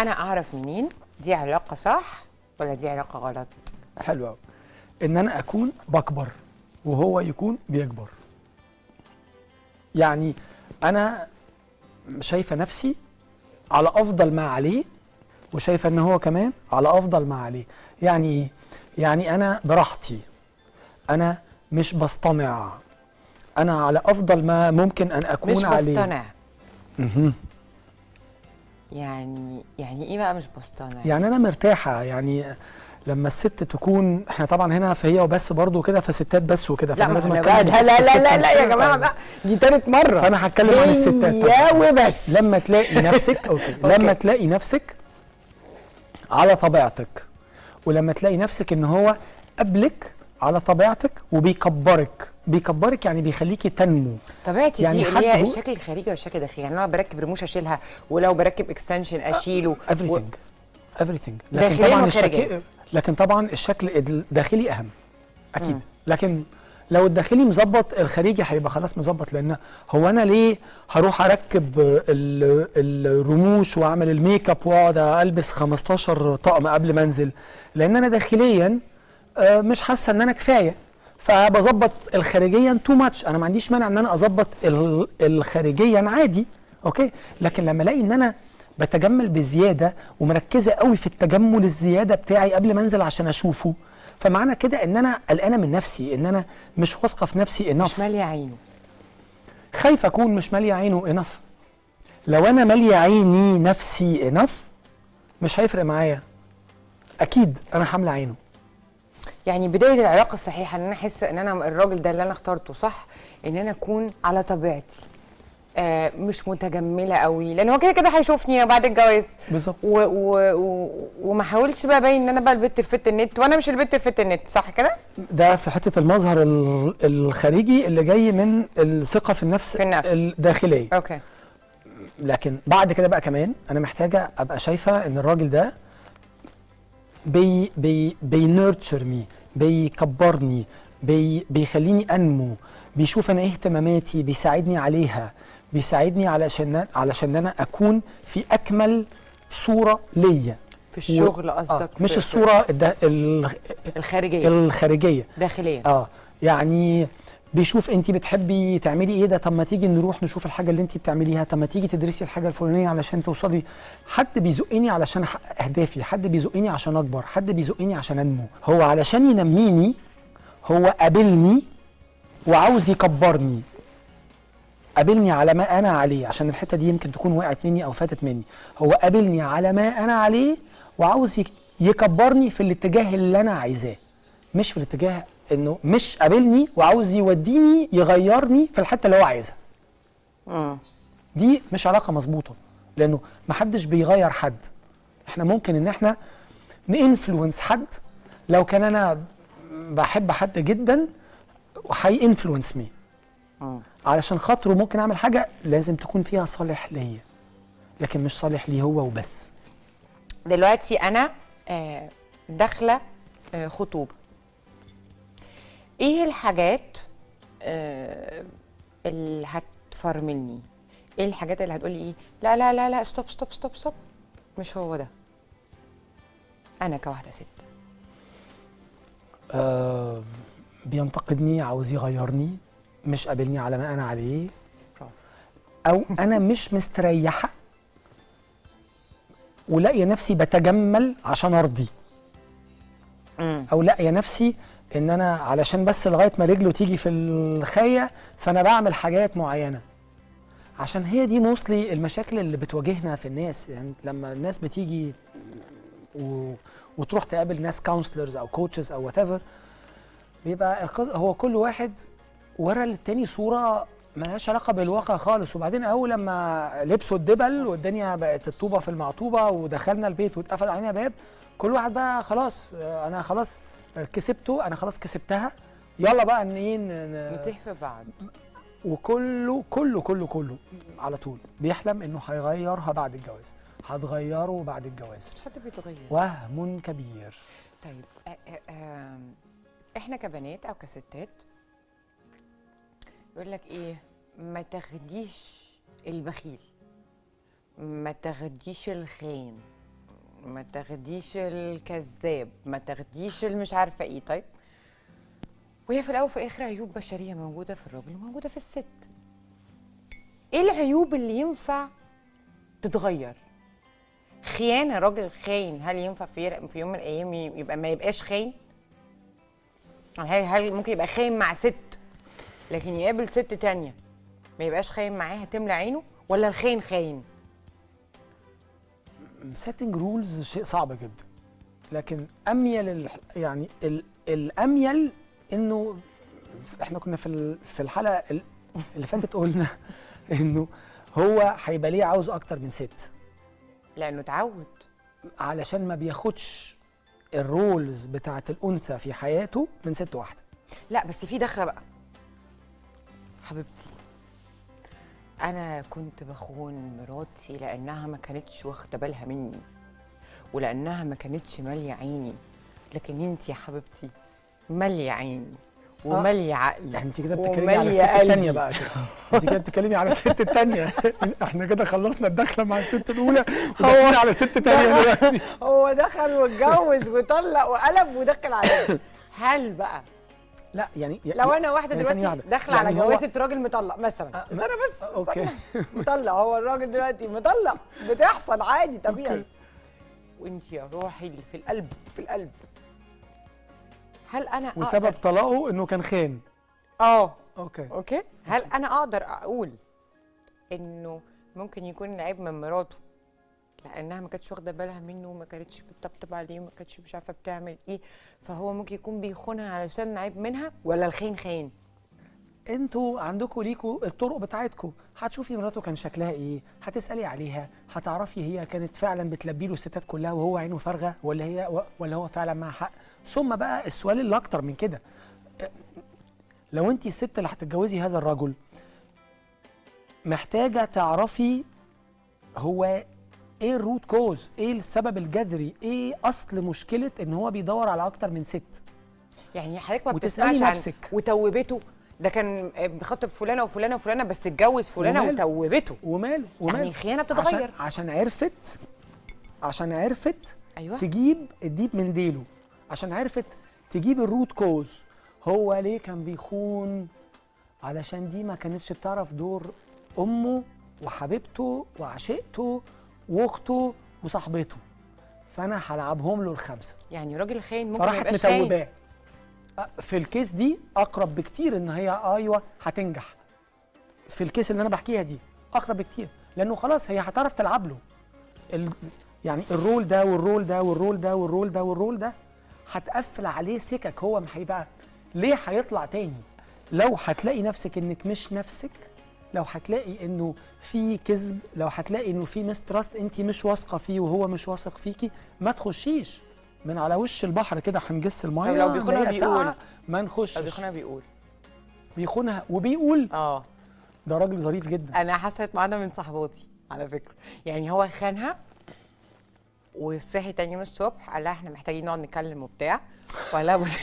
انا اعرف منين دي علاقه صح ولا دي علاقه غلط؟ حلو قوي. ان انا اكون بكبر وهو يكون بيكبر. يعني انا شايفه نفسي على افضل ما عليه، وشايفه ان هو كمان على افضل ما عليه. يعني ايه؟ يعني انا براحتي، انا مش بصطنع، انا على افضل ما ممكن ان اكون مش عليه. بصطنع. يعني ايه بقى مش بصطنع؟ يعني انا مرتاحه. يعني لما الست تكون، احنا طبعا هنا فهي وبس برضو كده، فستات بس وكده، لا فانا لازم لا اتكلم لا لا لا لا يا جماعه طيب. بقى، دي تالت مره فانا هتكلم عن الستات هي طبعا. وبس. لما تلاقي نفسك اوكي لما تلاقي نفسك على طبيعتك، ولما تلاقي نفسك ان هو قبلك على طبيعتك وبيكبرك يعني بيخليكي تنمو. طبيعتي يعني دي اللي هي حد الشكل الخارجي والشكل الداخلي. يعني انا بركب رموش اشيلها، ولو بركب اكستنشن اشيله everything everything. لكن طبعا الشكل الداخلي اهم اكيد. لكن لو الداخلي مظبط الخارجي هيبقى خلاص مظبط. لان هو انا ليه هروح اركب الرموش واعمل الميك اب واقعد البس 15 طقم قبل ما انزل؟ لان انا داخليا مش حاسه ان انا كفايه، فبظبط الخارجيا تو ماتش. انا ما عنديش مانع ان انا اظبط الخارجيا عادي، اوكي. لكن لما الاقي ان انا بتجمل بزياده ومركزه قوي في التجمل الزياده بتاعي قبل ما انزل عشان اشوفه، فمعنى كده ان انا قلقانه من نفسي، ان انا مش واثقه في نفسي انف، مش ماليه عينه، خايفه اكون مش ماليه عينه انف. لو انا ماليه عيني نفسي انف مش هيفرق معايا، اكيد انا حامله عينه. يعني بدايه العلاقه الصحيحه ان انا احس ان انا الراجل ده اللي انا اخترته صح، ان انا اكون على طبيعتي، مش متجمله قوي، لان هو كده كده هيشوفني بعد الجواز بالظبط. وما حاولش بقى باين ان انا بقى البت الفت النت، وانا مش البت الفت النت، صح كده؟ ده في حته المظهر الخارجي اللي جاي من الثقه في النفس الداخليه. اوكي. لكن بعد كده بقى كمان انا محتاجه ابقى شايفه ان الراجل ده بينورتشر مي، بيكبرني، بيخليني انمو، بيشوف انا ايه اهتماماتي، بيساعدني عليها، بيساعدني علشان انا اكون في اكمل صوره ليا في الشغل قصدك؟ مش الصوره الخارجيه داخليا. يعني بيشوف انت بتحبي تعملي ايه ده، طب ما تيجي نروح نشوف الحاجه اللي انت بتعمليها، طب ما تيجي تدرسي الحاجه الفلانيه علشان توصلي. حد بيزقني علشان احقق اهدافي، حد بيزقني عشان اكبر، حد بيزقني عشان انمو. هو علشان ينميني، هو قابلني وعاوز يكبرني، قابلني على ما انا عليه. عشان الحته دي يمكن تكون وقعت مني او فاتت مني. هو قابلني على ما انا عليه وعاوز يكبرني في الاتجاه اللي انا عايزاه، مش في الاتجاه انه مش قابلني وعاوز يوديني يغيرني في الحته اللي هو عايزها. دي مش علاقه مظبوطه، لانه محدش بيغير حد. احنا ممكن ان احنا نانفلونس حد. لو كان انا بحب حد جدا وهي انفلونس مي، علشان خاطره ممكن اعمل حاجه لازم تكون فيها صالح ليا، لكن مش صالح ليه هو وبس. دلوقتي انا داخله خطوبه، ايه الحاجات اللي هتفرملني؟ ايه الحاجات اللي هتقولي ايه لا لا لا لا ستوب ستوب ستوب ستوب، مش هو ده انا كواحده ست؟ بينتقدني، عاوز يغيرني، مش قابلني على ما انا عليه، او انا مش مستريحه ولاقيه نفسي بتجمل عشان ارضي، او لاقيه نفسي ان انا علشان بس لغايه ما رجله تيجي في الخايه فانا بعمل حاجات معينه. عشان هي دي موصلي المشاكل اللي بتواجهنا في الناس. يعني لما الناس بتيجي وتروح تقابل ناس كونسلرز او كوتشز او وات ايفر، بيبقى هو كل واحد ورا للتاني صوره ملهاش علاقه بالواقع خالص. وبعدين اول لما لبسوا الدبل والدنيا بقت الطوبه في المعطوبه ودخلنا البيت واتقفل علينا باب، كل واحد بقى خلاص انا خلاص كسبته، انا خلاص كسبتها، يلا بقى نتيح في بعض. وكله كله كله كله على طول بيحلم انه هيغيرها بعد الجواز، هتغيره بعد الجواز. مش حد بيتغير، وهم كبير. طيب احنا كبنات او كستات يقول لك ايه؟ ما تاخديش البخيل، ما تاخديش الخاين، ما تاخديش الكذاب، ما تاخديش مش عارفه ايه. طيب وهي في الاول وفي الاخر عيوب بشريه موجوده في الراجل وموجوده في الست. ايه العيوب اللي ينفع تتغير؟ خيانه، راجل خاين هل ينفع في يوم من الايام يبقى ما يبقاش خاين؟ هل ممكن يبقى خاين مع ست لكن يقابل ست تانية ما يبقاش خاين معاها تملى عينه؟ ولا الخاين خاين؟ سيتنج رولز شيء صعب جدا، لكن اميل يعني الاميل انه احنا كنا في الحلقه اللي فاتت قلنا انه هو هيبقى ليه عاوز اكتر من ست لانه اتعود، علشان ما بياخدش الرولز بتاعت الانثى في حياته من ست واحده. لا بس في دخله بقى حبيبتي، انا كنت بخون مراتي لانها ما كانتش واخده بالها مني ولانها ما كانتش ماليه عيني، لكن انت يا حبيبتي ماليه عيني وماليه عقلي. يعني انت كده بتتكلمي على الست الثانيه بقى كده. انت كده بتتكلمي على الست الثانيه. احنا كده خلصنا الدخله مع الست الاولى ودخلنا على ست ثانيه دلوقتي. هو دخل واتجوز وطلق وقلب ودخل على هل بقى لا يعني لو انا واحده دلوقتي داخله على جوازه راجل مطلق مثلا، انا بس اوكي مطلق، هو الراجل دلوقتي مطلق، بتحصل عادي طبيعي، وانت يا روحي اللي في القلب في القلب، هل انا وسبب طلاقه انه كان خان؟ اوكي هل انا اقدر اقول انه ممكن يكون العيب من مراته لانها ما كانتش واخده بالها منه وما كانتش بتطبطب عليه وما كانتش مش عارفه بتعمل ايه، فهو ممكن يكون بيخونها علشان عيب منها؟ ولا الخاين خاين؟ انتوا عندكم ليكوا الطرق بتاعتكم، هتشوفي مراته كان شكلها ايه، هتسالي عليها، هتعرفي هي كانت فعلا بتلبي له الستات كلها وهو عينه فارغه ولا هو فعلا معاه حق. ثم بقى السؤال اللي اكتر من كده، لو انت الست اللي هتتجوزي هذا الرجل محتاجه تعرفي هو ايه الروت كوز، ايه السبب الجذري، ايه اصل مشكله ان هو بيدور على اكتر من ست. يعني حضرتك ما بتسالي نفسك وتوبته ده كان بيخاطب فلانه وفلانه وفلانه بس اتجوز فلانه وتوبته وماله يعني الخيانه بتتغير عشان عرفت أيوة. تجيب الديب من ديله، عشان عرفت تجيب الروت كوز. هو ليه كان بيخون؟ علشان دي ما كانتش بتعرف دور امه وحبيبته وعشيقته واخته وصاحبته، فانا هلعبهم له الخمسه. يعني راجل خاين ممكن فراحت يبقاش خاين. في الكيس دي اقرب بكتير ان هي ايوه هتنجح. في الكيس اللي انا بحكيها دي اقرب بكتير، لانه خلاص هي هتعرف تلعب له يعني الرول ده والرول ده والرول ده والرول ده والرول ده، هتقفل عليه سكك. هو ما هيبقى ليه هيطلع تاني؟ لو هتلاقي نفسك انك مش نفسك، لو هتلاقي انه في كذب، لو هتلاقي انه في مسترست انت مش واثقه فيه وهو مش واثق فيكي، ما تخشيش من على وش البحر كده هنجس الميه. لو بيخونها بيقول ما نخشش. لو بيخونها بيقول ده راجل ظريف جدا. انا حصلت معانا من صاحباتي على فكره، يعني هو خانها وصحي تاني يوم الصبح قال لها احنا محتاجين نقعد نتكلم وبتاع، ولا بس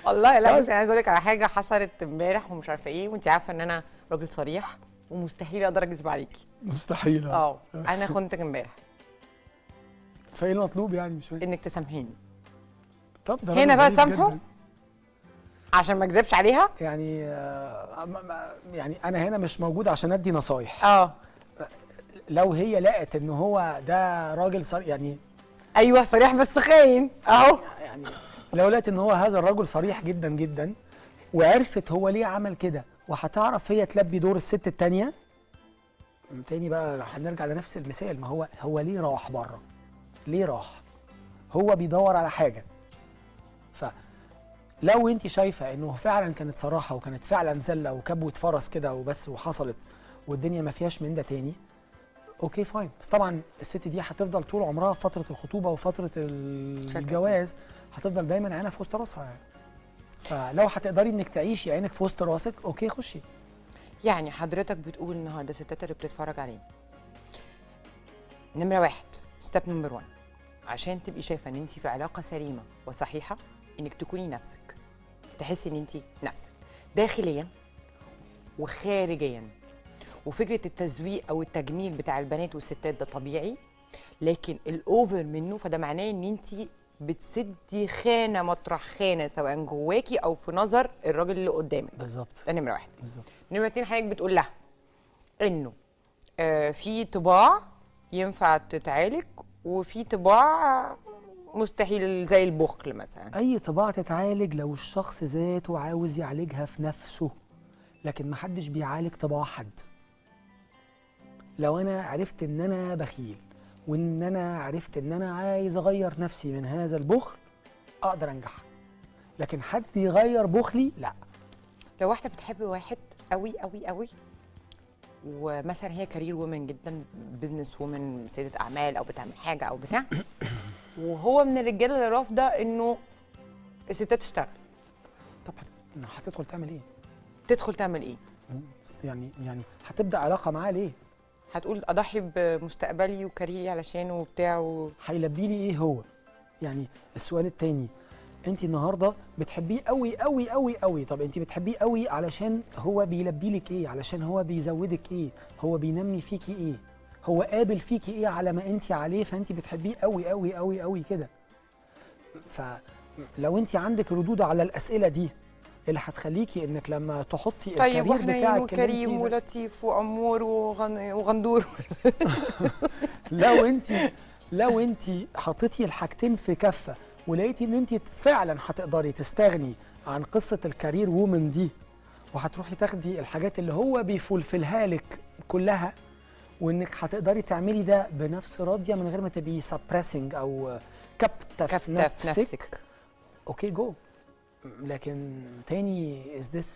والله لا بس انا عايزه اقول لك على حاجه حصلت امبارح ومش عارفه ايه، وانت عارفه ان انا راجل صريح ومستحيل اقدر اكذب عليكي. مستحيل. انا خنتك امبارح. فايه المطلوب يعني؟ مش فاهم. انك تسامحيني. طب ده هنا بقى سامحه عشان ما اكذبش عليها. يعني يعني انا هنا مش موجود عشان ادي نصايح. لو هي لقت ان هو ده راجل صريح يعني ايوه صريح بس خاين اهو، يعني لو لقت ان هو هذا الرجل صريح جدا جدا وعرفت هو ليه عمل كده، وهتعرف هي تلبي دور الست التانية. تاني بقى هنرجع لنفس المثال، ما هو ليه راح بره؟ ليه راح؟ هو بيدور على حاجه. فلو انت شايفه انه فعلا كانت صراحه وكانت فعلا زله وكبوه فرس كده وبس وحصلت والدنيا ما فيهاش من ده تاني، اوكي فاين. بس طبعا الست دي هتفضل طول عمرها في فتره الخطوبه وفتره الجواز هتفضل دايما عينها في وسط راسها يعني. فلو هتقدري انك تعيشي عينك في وسط راسك اوكي خشي. يعني حضرتك بتقول النهارده الستات اللي بتتفرج علينا، نمره 1 ستيب نمبر 1 عشان تبقي شايفه ان انت في علاقه سليمه وصحيحه، انك تكوني نفسك، تحسي ان انت نفسك داخليا وخارجيا. وفكره التزويق او التجميل بتاع البنات والستات ده طبيعي، لكن الاوفر منه فده معناه ان انت بتسدي خانه مطرح خانه، سواء جواكي او في نظر الراجل اللي قدامك. بالظبط. ده نمره واحد. بالظبط. نمره اتنين، حضرتك بتقول لها انه في طباع ينفع تتعالج وفي طباع مستحيل، زي البخل مثلا. اي طباع تتعالج لو الشخص ذاته عاوز يعالجها في نفسه، لكن محدش بيعالج طباع حد. لو انا عرفت ان انا بخيل وان انا عرفت ان انا عايز اغير نفسي من هذا البخل، اقدر انجح. لكن حد يغير بخلي لا. لو واحده بتحب واحد قوي قوي قوي، ومثلا هي كارير وومن جدا، بزنس وومن، سيده اعمال او بتعمل حاجه او بتاع، وهو من الرجاله اللي رافضه انه الستات تشتغل، طب هتدخل تعمل ايه؟ تدخل تعمل ايه؟ يعني هتبدا علاقه معاه ليه؟ هتقول اضحي بمستقبلي وكاريري علشانه وبتاع هيلبي لي ايه هو؟ يعني السؤال التاني، انت النهارده بتحبيه قوي قوي قوي قوي، طب انت بتحبيه قوي علشان هو بيلبي لك ايه؟ علشان هو بيزودك ايه؟ هو بينمي فيكي ايه؟ هو قابل فيكي ايه على ما انت عليه؟ فانت بتحبيه قوي قوي قوي قوي كده. فلو انت عندك ردود على الاسئله دي اللي هتخليكي انك لما تحطي طيب الكارير بتاعك وكريم ولطيف وامور وغندور لو انت حطيتي الحاجتين في كفه ولقيتي ان انت فعلا هتقدري تستغني عن قصه الكارير وومن دي، وهتروحي تاخدي الحاجات اللي هو بيفولفلها لك كلها، وانك هتقدري تعملي ده بنفس راضيه من غير ما تبقي سبريسنج او كابته في نفسك، اوكي جو. لكن تاني is this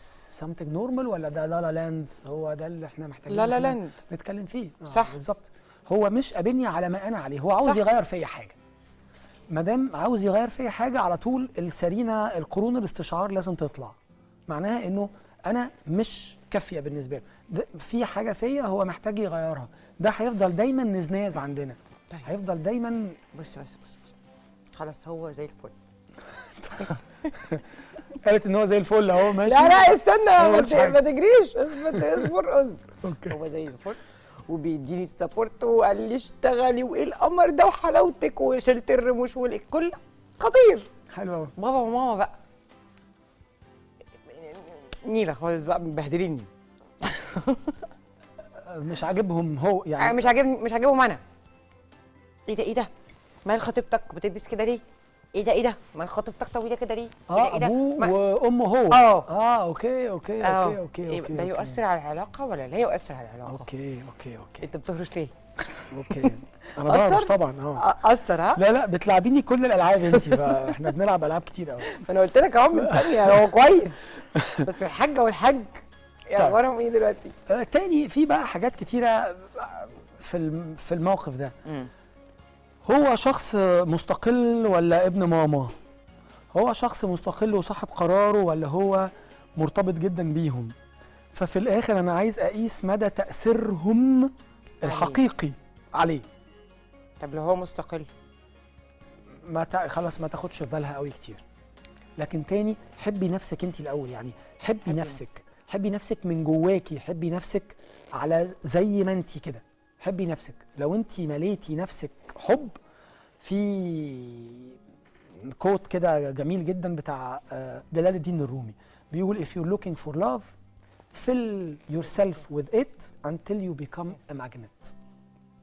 something normal ولا ده لا لا لاند؟ هو ده اللي احنا محتاجين لا لا لاند نتكلم فيه. صح بالظبط. هو مش قابلني على ما انا عليه، هو عاوز صح. يغير فيا حاجه. ما دام عاوز يغير فيا حاجه، على طول السرينه القرون الاستشعار لازم تطلع. معناها انه انا مش كافيه بالنسبه له، في حاجه فيا هو محتاج يغيرها. ده هيفضل دايما نزناز عندنا. طيب. هيفضل دايما. بص خلاص هو زي الفل. قالت ان هو زي الفل اهو ماشي. لا استنى ما تجريش، اصبر اوكي. هو زي الفل وبيديني السبورت وقال لي اشتغلي وايه القمر ده وحلاوتك وشلت الرموش والكل خطير. حلو قوي. بابا وماما بقى نيله خالص بقى مبهدليني. مش عاجبهم هو يعني. مش عاجبهم انا. ايه ده مال خطيبتك بتلبس كده ليه؟ ايه ده مال خطيبتك طويله كده ليه؟ ابوه وامه هو. اوكي ده يؤثر على العلاقه ولا لا يؤثر على العلاقه؟ اوكي انت بتهرش ليه؟ اوكي انا بهرش طبعا. اثر ها؟ لا بتلعبيني كل الالعاب انت بقى. احنا بنلعب العاب كتير قوي. انا قلت لك اهو من ثانيه هو كويس. بس الحاجه والحاج اخبارهم ايه دلوقتي؟ تاني في بقى حاجات كتيره في الموقف ده. هو شخص مستقل ولا ابن ماما؟ هو شخص مستقل وصاحب قراره ولا هو مرتبط جدا بيهم؟ ففي الاخر انا عايز اقيس مدى تأثيرهم الحقيقي عليه. طب لو هو مستقل خلاص ما تاخدش في بالها قوي كتير. لكن تاني حبي نفسك انت الاول، يعني حبي نفسك من جواكي، حبي نفسك على زي ما انت كده. حبي نفسك. لو انت مليتي نفسك حب، في كوت كده جميل جدا بتاع جلال الدين الرومي بيقول if you're looking for love fill yourself with it until you become a magnet.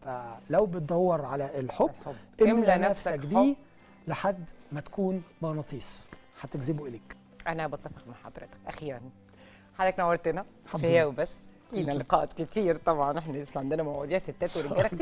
فلو بتدور على الحب املى نفسك بيه لحد ما تكون مغناطيس هتجذبه اليك. انا بتفق مع حضرتك. اخيرا حضرتك نورتنا. مش هي وبس، لينا لقاءات كتير طبعا، احنا لسه عندنا مواضيع ستات ورجاله كتير.